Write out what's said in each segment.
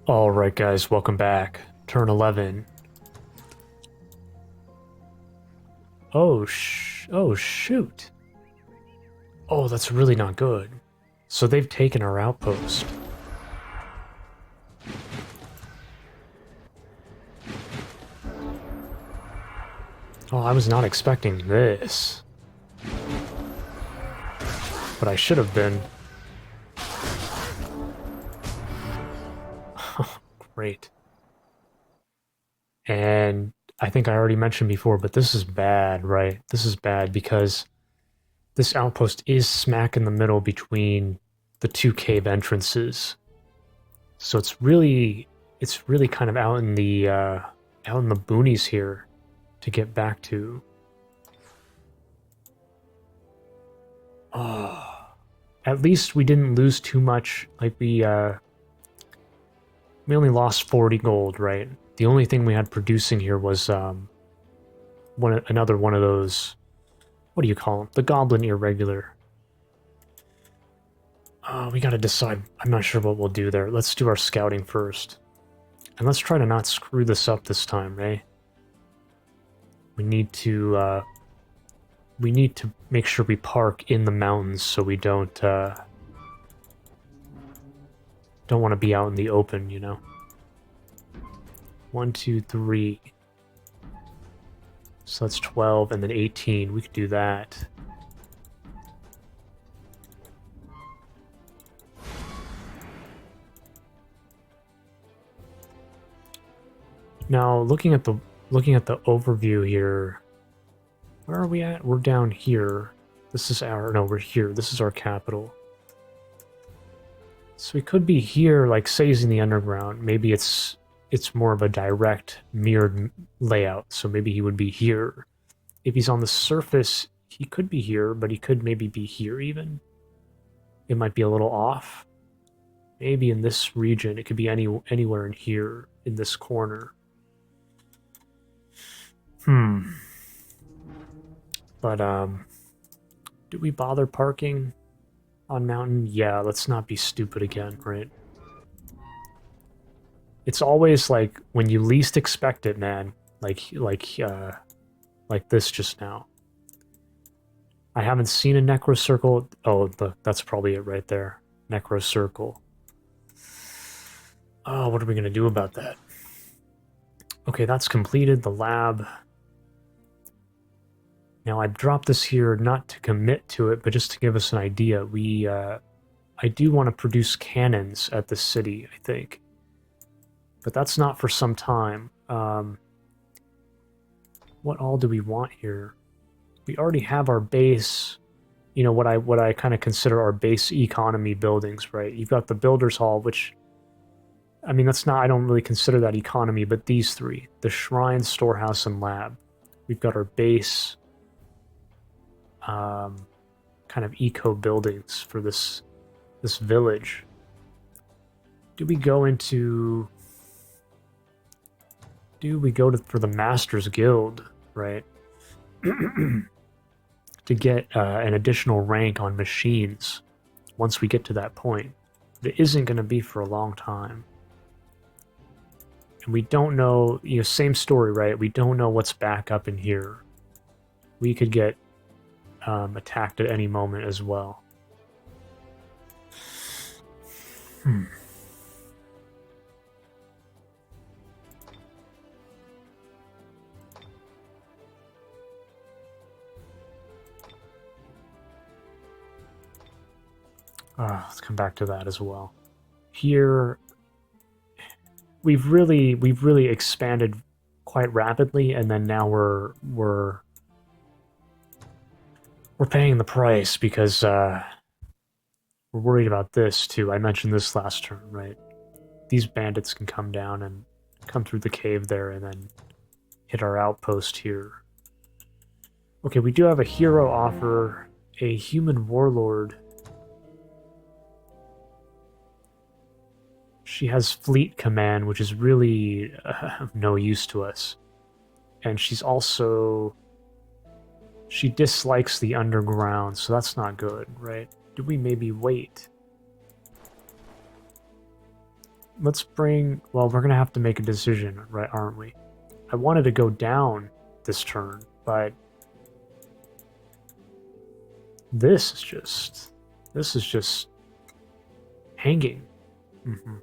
Alright guys, welcome back. Turn 11. Oh shoot. Oh, that's really not good. So they've taken our outpost. Oh, I was not expecting this. But I should have been. Great. And I think I already mentioned before, but this is bad, right? This is bad because this outpost is smack in the middle between the two cave entrances. So it's really kind of out in the boonies here to get back to. Oh, at least we didn't lose too much. Like we only lost 40 gold, right? The only thing we had producing here was another one of those. What do you call them? The Goblin Irregular. We gotta decide. I'm not sure what we'll do there. Let's do our scouting first. And let's try to not screw this up this time, right? We need to make sure we park in the mountains so we don't want to be out in the open, you know? 1, 2, 3. So that's 12 and then 18. We could do that. Now, looking at the overview here, where are we at? We're down here. This is we're here. This is our capital. So we could be here, like, say he's in the underground. Maybe it's more of a direct mirrored layout. So maybe he would be here. If he's on the surface, he could be here, but he could maybe be here even. It might be a little off. Maybe in this region, it could be anywhere in here, in this corner. But, do we bother parking on mountain? Yeah, let's not be stupid again, right? It's always like when you least expect it, man. Like this just now. I haven't seen a Necro Circle. Oh, that's probably it right there. Necro Circle. Oh, what are we gonna do about that? Okay, that's completed. The lab. Now, I dropped this here not to commit to it, but just to give us an idea. I do want to produce cannons at the city, I think. But that's not for some time. What all do we want here? We already have our base, you know, what I kind of consider our base economy buildings, right? You've got the Builder's Hall, which, I mean, I don't really consider that economy, but these three, the Shrine, Storehouse, and Lab. We've got our base kind of eco buildings for this village. Do we go for the Masters Guild, right? To get an additional rank on machines once we get to that point. It isn't going to be for a long time. And we don't know, you know, same story, right? We don't know what's back up in here. We could get attacked at any moment as well. Let's come back to that as well. Here, we've really expanded quite rapidly, and then now we're paying the price because we're worried about this too. I mentioned this last turn, right? These bandits can come down and come through the cave there and then hit our outpost here. Okay, we do have a hero offer, a human warlord. She has fleet command, which is really of no use to us. And she dislikes the underground, so that's not good, right? Do we maybe wait? let's bring... Well, we're going to have to make a decision, right, aren't we? I wanted to go down this turn, but... This is just hanging. Mm-hmm.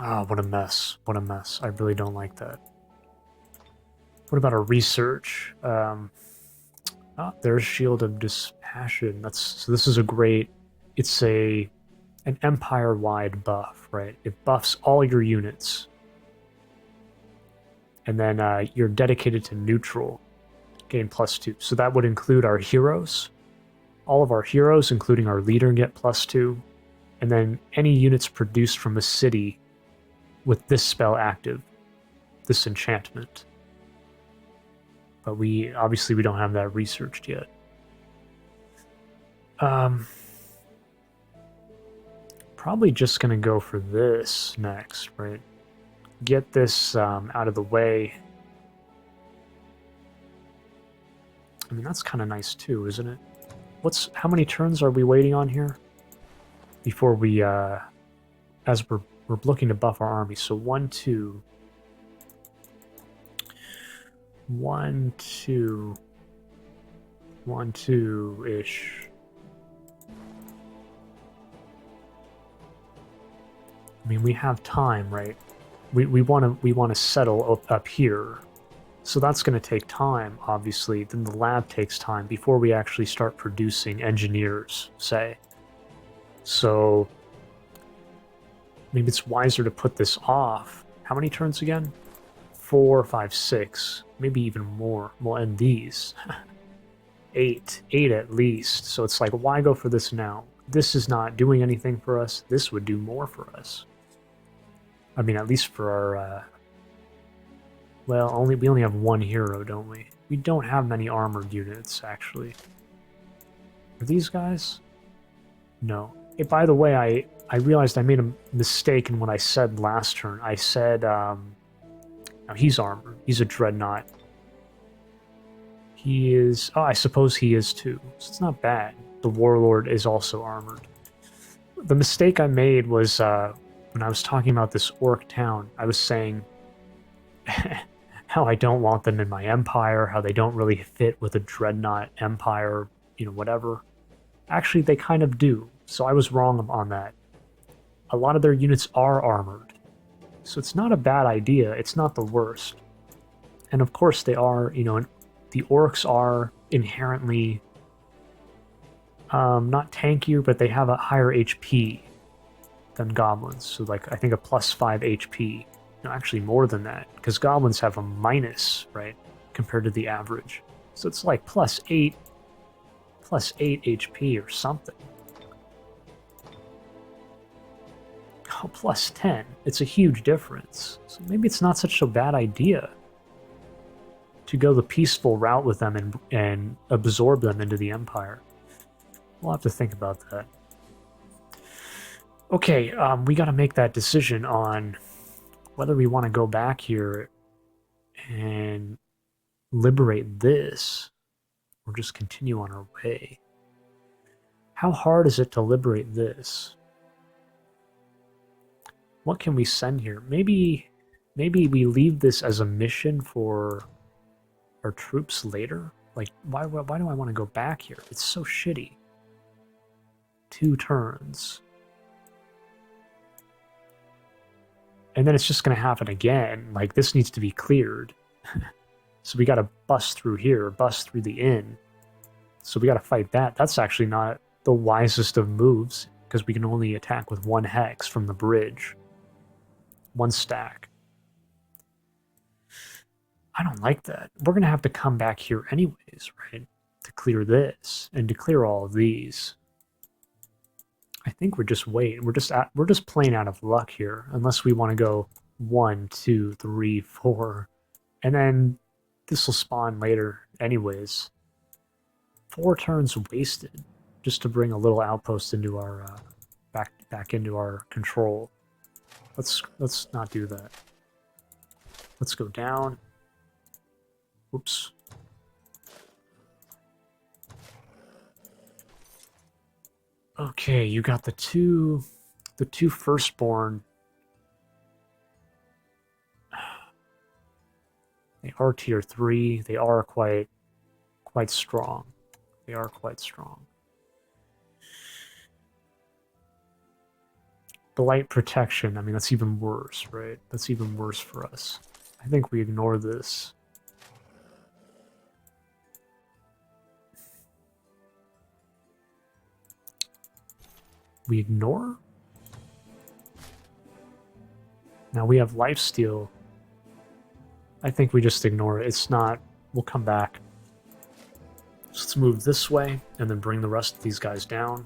Ah, what a mess. What a mess. I really don't like that. What about a research? There's Shield of Dispassion. So this is a great... It's an empire-wide buff, right? It buffs all your units. And then you're dedicated to neutral. Gain +2. So that would include our heroes. All of our heroes, including our leader, get +2. And then any units produced from a city with this spell active, this enchantment. But obviously we don't have that researched yet. Probably just gonna go for this next, right? Get this out of the way. I mean, that's kind of nice too, isn't it? How many turns are we waiting on here? Before we, as we're looking to buff our army. So 1, 2... 1, 2... 1, 2-ish. I mean, we have time, right? We want to settle up here. So that's going to take time, obviously. Then the lab takes time before we actually start producing engineers, say. So maybe it's wiser to put this off. How many turns again? 4, 5, 6, maybe even more. We'll end these. 8 at least. So it's like, why go for this now? This is not doing anything for us. This would do more for us. I mean, at least for our... well, we only have one hero, don't we? We don't have many armored units, actually. Are these guys? No. Hey, by the way, I realized I made a mistake in what I said last turn. I said... now he's armored. He's a Dreadnought. He is... Oh, I suppose he is too. So it's not bad. The Warlord is also armored. The mistake I made was... when I was talking about this orc town, I was saying how I don't want them in my empire, how they don't really fit with a Dreadnought empire, whatever. Actually, they kind of do, so I was wrong on that. A lot of their units are armored, so it's not a bad idea, it's not the worst. And of course they are, the orcs are inherently not tankier, but they have a higher HP than goblins, so like I think a +5 HP. No, actually more than that, because goblins have a minus, right, compared to the average. So it's like +8 HP or something. Oh, +10. It's a huge difference. So maybe it's not such a bad idea to go the peaceful route with them and absorb them into the Empire. We'll have to think about that. Okay, we got to make that decision on whether we want to go back here and liberate this or just continue on our way. How hard is it to liberate this? What can we send here? Maybe we leave this as a mission for our troops later? Like, why do I want to go back here? It's so shitty. 2 turns. And then it's just going to happen again. Like, this needs to be cleared. So we got to bust through here, bust through the inn. So we got to fight that. That's actually not the wisest of moves, because we can only attack with 1 hex from the bridge. 1 stack. I don't like that. We're going to have to come back here anyways, right? To clear this, and to clear all of these. I think we're just waiting. We're just playing out of luck here, unless we want to go 1, 2, 3, 4, and then this will spawn later anyways. 4 turns wasted just to bring a little outpost into our back into our control. Let's not do that. Let's go down. Oops. Okay, you got the two firstborn. They are tier 3. They are quite strong. They are quite strong. Blight protection. I mean, that's even worse, right? That's even worse for us. I think we ignore this. We ignore? Now we have lifesteal. I think we just ignore it. It's not... We'll come back. So let's move this way, and then bring the rest of these guys down.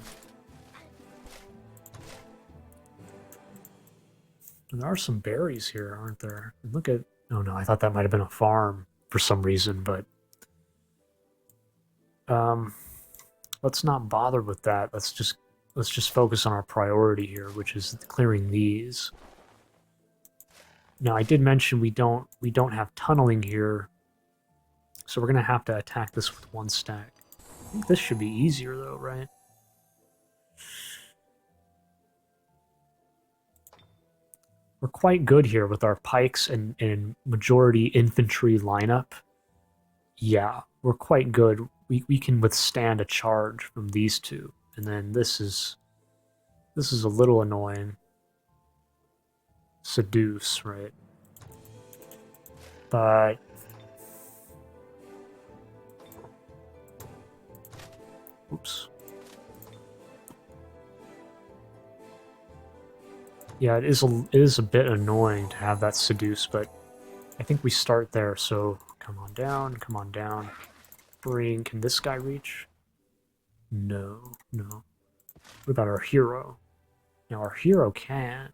There are some berries here, aren't there? Look at... Oh no, I thought that might have been a farm for some reason, but... let's not bother with that. Let's just focus on our priority here, which is clearing these. Now, I did mention we don't have tunneling here, so we're gonna have to attack this with one stack. I think this should be easier though, right? We're quite good here with our pikes and majority infantry lineup. Yeah, we're quite good. We can withstand a charge from these two. And then this is a little annoying. Seduce, right? But oops. Yeah, it is a bit annoying to have that seduce, but I think we start there, so come on down, come on down. Bring, can this guy reach? No, no. What about our hero? Now our hero can.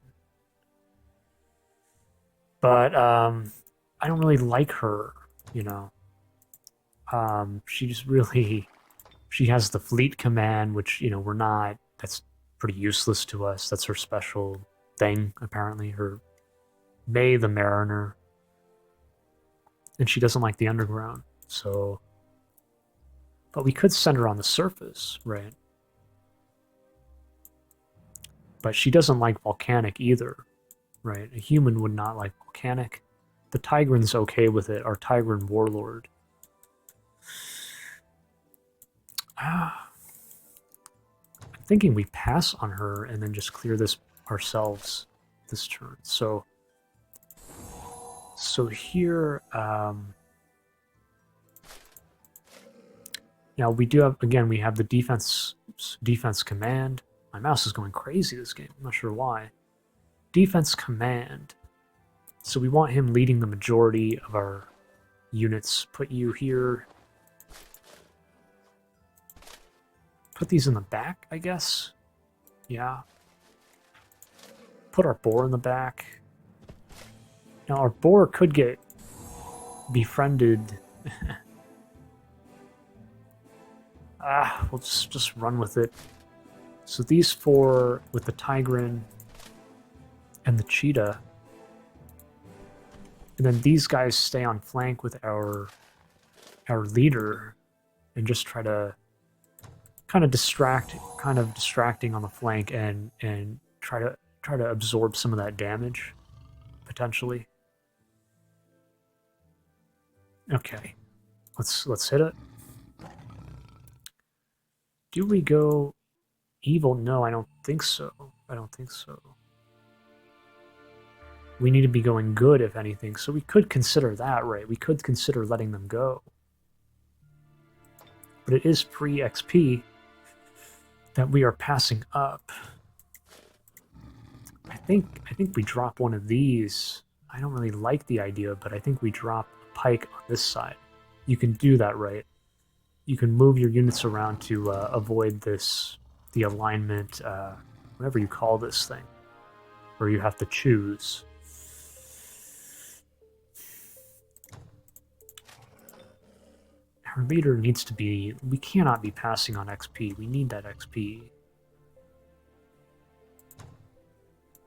But I don't really like her, you know. She's really, she has the fleet command, which, you know, we're not, that's pretty useless to us. That's her special thing, apparently, her May the Mariner. And she doesn't like the underground, so... But we could send her on the surface, right? But she doesn't like volcanic either, right? A human would not like volcanic. The Tigrin's okay with it, our Tigrin warlord. I'm thinking we pass on her and then just clear this ourselves this turn. So here, now we do have, again, we have the defense command. My mouse is going crazy this game. I'm not sure why. Defense command. So we want him leading the majority of our units. Put you here. Put these in the back, I guess. Yeah. Put our boar in the back. Now our boar could get befriended. We'll just run with it. So these four with the Tigrin and the cheetah. And then these guys stay on flank with our leader and just try to kind of distracting on the flank and try to absorb some of that damage potentially. Okay. Let's hit it. Do we go evil? No, I don't think so. I don't think so. We need to be going good, if anything, so we could consider that, right? We could consider letting them go. But it is free XP that we are passing up. I think we drop one of these. I don't really like the idea, but I think we drop a pike on this side. You can do that, right? You can move your units around to avoid the alignment, whatever you call this thing, where you have to choose. Our leader needs to be... We cannot be passing on XP. We need that XP.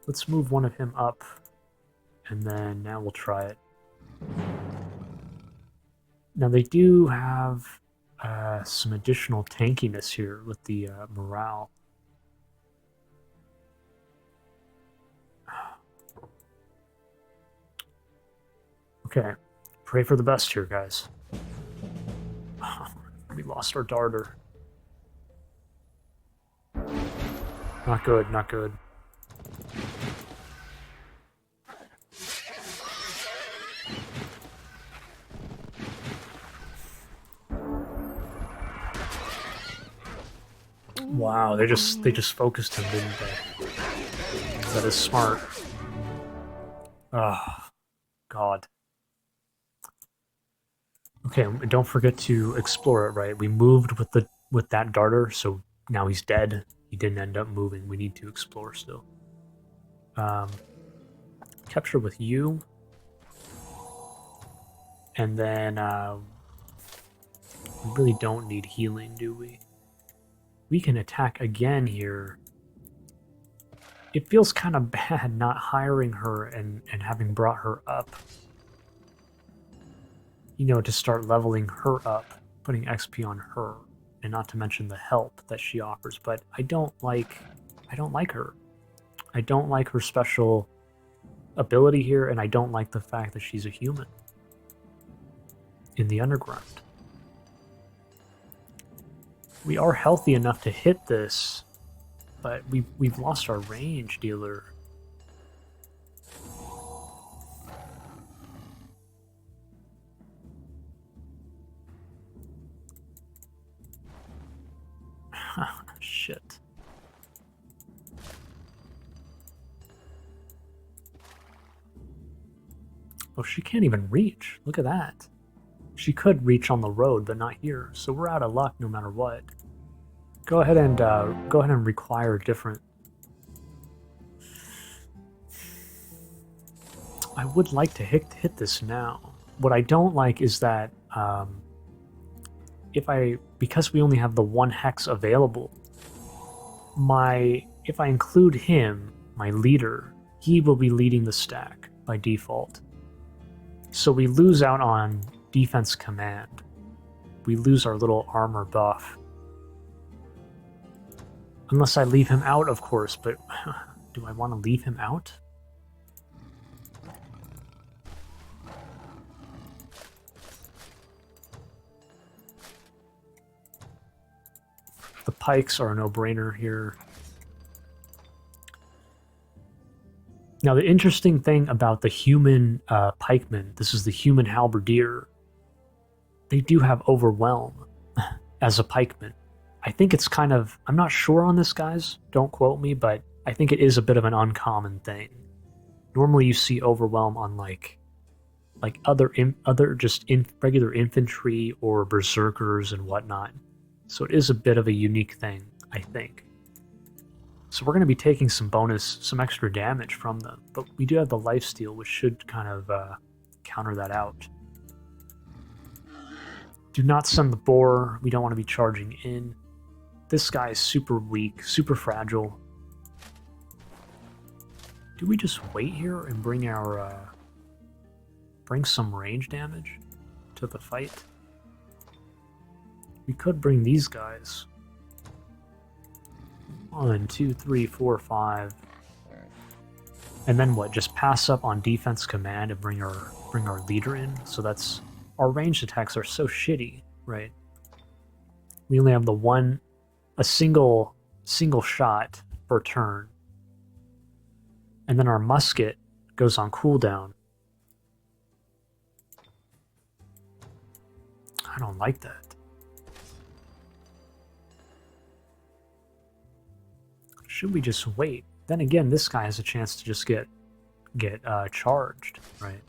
Let's move one of him up, and then now we'll try it. Now they do have some additional tankiness here with the morale. Okay, pray for the best here, guys. We lost our darter. Not good, not good. Wow, they just focused him, didn't they? That is smart. Ah, God. Okay, don't forget to explore it, right? We moved with that darter, so now he's dead. He didn't end up moving. We need to explore still. Capture with you. And then we really don't need healing, do we? We can attack again here. It feels kind of bad not hiring her and having brought her up. You know, to start leveling her up, putting XP on her, and not to mention the help that she offers. But I don't like her. I don't like her special ability here, and I don't like the fact that she's a human in the underground. We are healthy enough to hit this, but we've lost our range, dealer. Shit. Oh, she can't even reach. Look at that. She could reach on the road, but not here. So we're out of luck no matter what. Go ahead and require different. I would like to hit this now. What I don't like is that because we only have the one hex available, if I include him, my leader, he will be leading the stack by default. So we lose out on defense command. We lose our little armor buff. Unless I leave him out, of course, but do I want to leave him out? The pikes are a no-brainer here. Now, the interesting thing about the human pikemen, this is the human halberdier, they do have Overwhelm as a pikeman. I think it's kind of, I'm not sure on this, guys, don't quote me, but I think it is a bit of an uncommon thing. Normally you see Overwhelm on like other regular infantry or berserkers and whatnot. So it is a bit of a unique thing, I think. So we're going to be taking some extra damage from them, but we do have the lifesteal, which should kind of counter that out. Do not send the boar. We don't want to be charging in. This guy is super weak, super fragile. Do we just wait here and bring some range damage to the fight? We could bring these guys. 1, 2, 3, 4, 5. And then what? Just pass up on defense command and bring our leader in. So that's, our ranged attacks are so shitty, right? We only have a single shot per turn. And then our musket goes on cooldown. I don't like that. Should we just wait? Then again, this guy has a chance to just get charged, right?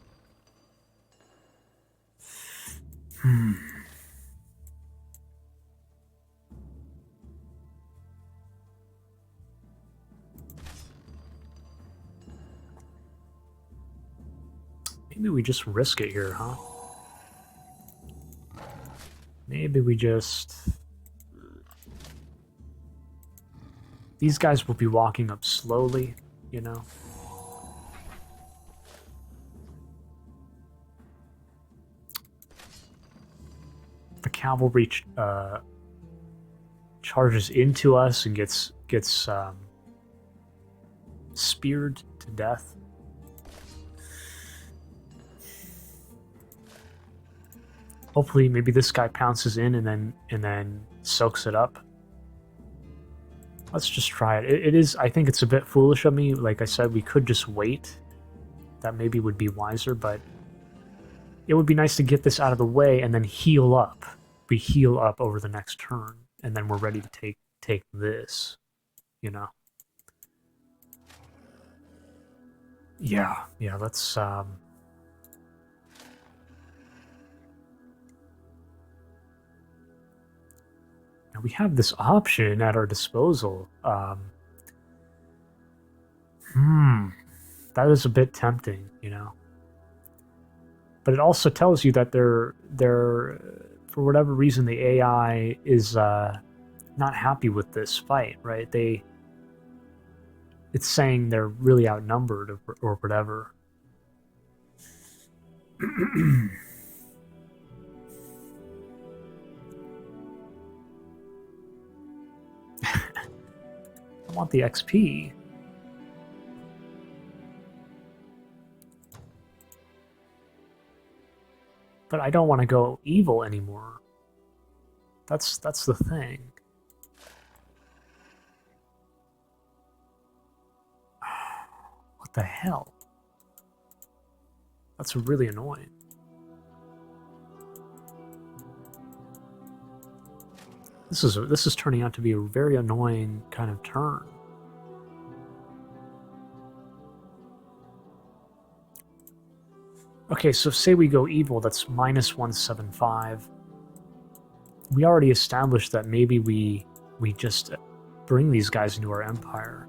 Maybe we just risk it here, huh? Maybe we just... These guys will be walking up slowly, you know? cavalry charges into us and gets speared to death. Hopefully, maybe this guy pounces in and then soaks it up. Let's just try it. It is. I think it's a bit foolish of me. Like I said, we could just wait. That maybe would be wiser, but it would be nice to get this out of the way and then heal up. We heal up over the next turn, and then we're ready to take this. You know. Yeah. Let's. Now we have this option at our disposal. That is a bit tempting, you know. But it also tells you that they're for whatever reason the AI is not happy with this fight, right? It's saying they're really outnumbered or whatever. I want the XP. But I don't want to go evil anymore. That's the thing. What the hell? That's really annoying. This is turning out to be a very annoying kind of turn. Okay, so say we go evil, that's -175. We already established that maybe we just bring these guys into our empire.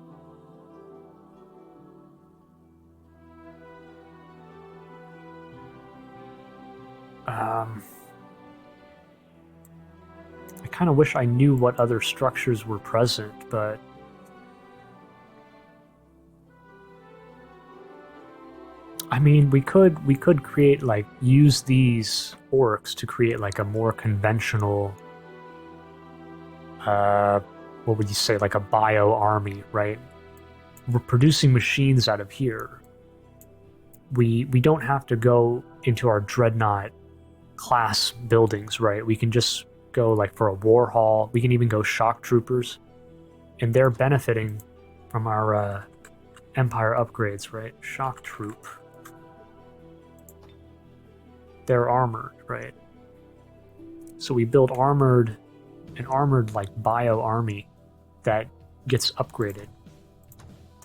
I kind of wish I knew what other structures were present, but I mean, we could create, like, use these orcs to create like a more conventional what would you say, like a bio army, right? We're producing machines out of here. We don't have to go into our dreadnought class buildings, right? We can just go like for a war hall. We can even go shock troopers, and they're benefiting from our empire upgrades, right? Shock troop. They're armored, right? So we build an armored like bio army that gets upgraded,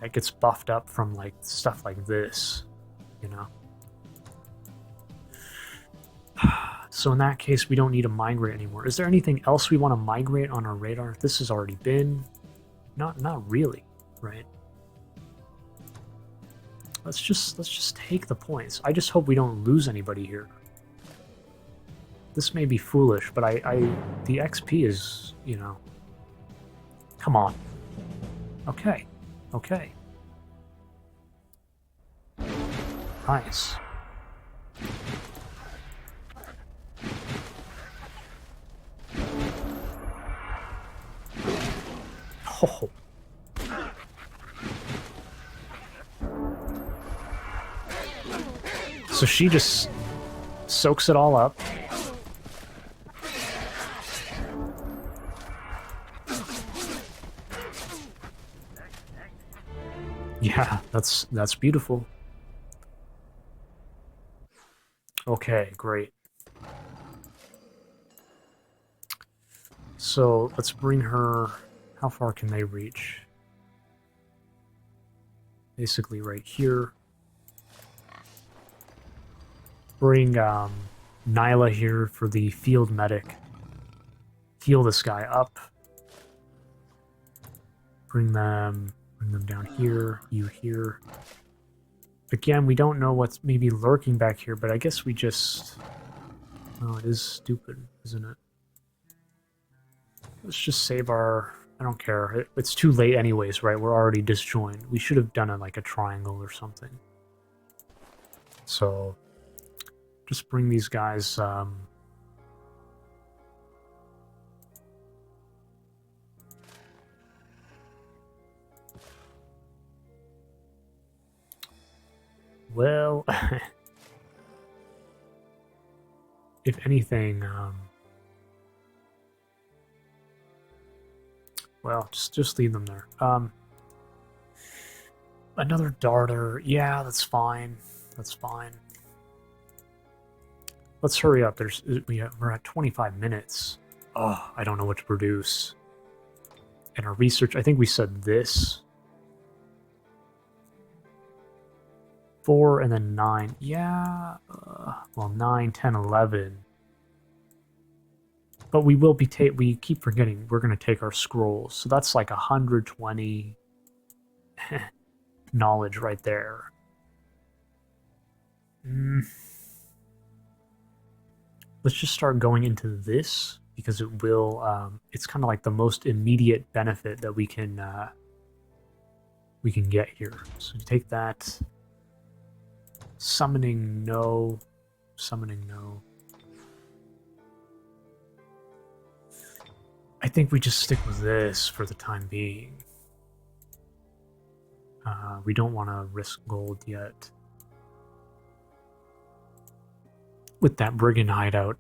that gets buffed up from like stuff like this, you know? So in that case, we don't need to migrate anymore. Is there anything else we want to migrate on our radar? This has already been... Not really, right? Let's just take the points. I just hope we don't lose anybody here. This may be foolish, but the XP is, you know... Come on. Okay. Nice. Oh. So she just soaks it all up. Yeah, that's beautiful. Okay, great. So let's bring her... How far can they reach? Basically right here. Bring Nyla here for the field medic. Heal this guy up. Bring them down here, you here. Again, we don't know what's maybe lurking back here, but I guess we just... Oh, it is stupid, isn't it? Let's just save our... I don't care. It's too late anyways, right? We're already disjoined. We should have done like a triangle or something. So, just bring these guys well, if anything, well, just leave them there. Another darter. Yeah, that's fine. That's fine. Let's hurry up. We're at 25 minutes. Oh, I don't know what to produce. And our research, I think we said this. 4 and then 9. Yeah. Well, 9, 10, 11. But we will be we keep forgetting we're going to take our scrolls. So that's like 120 knowledge right there. Let's just start going into this because it will. It's kind of like the most immediate benefit that we can get here. So you take that. Summoning no. Summoning no. I think we just stick with this for the time being. We don't want to risk gold yet. With that brigand hideout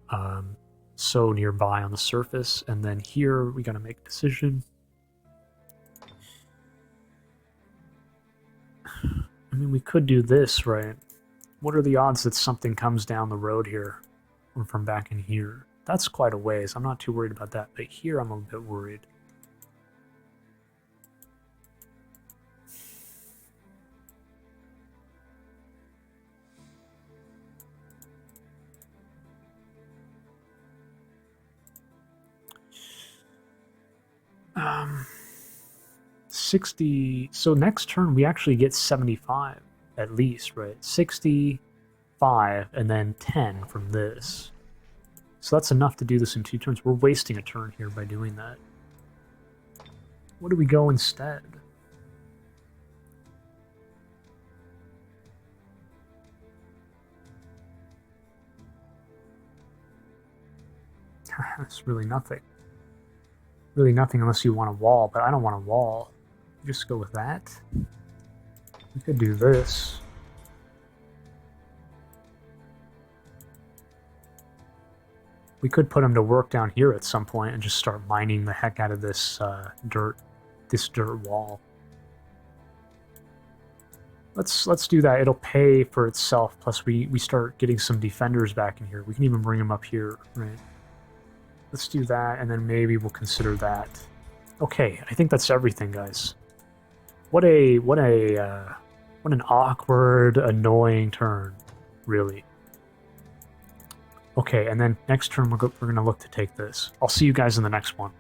so nearby on the surface, and then here we gotta make a decision. I mean, we could do this, right? What are the odds that something comes down the road here or from back in here? That's quite a ways. I'm not too worried about that, but here I'm a bit worried. Um, 60. So next turn we actually get 75 at least, right? 65 and then 10 from this. So that's enough to do this in 2 turns. We're wasting a turn here by doing that. What do we go instead? That's really nothing. Really nothing unless you want a wall, but I don't want a wall. Just go with that. We could do this. We could put him to work down here at some point and just start mining the heck out of this dirt wall. Let's do that. It'll pay for itself. Plus we start getting some defenders back in here. We can even bring them up here, right? Let's do that, and then maybe we'll consider that. Okay, I think that's everything, guys. What an awkward, annoying turn, really. Okay, and then next turn we're going to look to take this. I'll see you guys in the next one.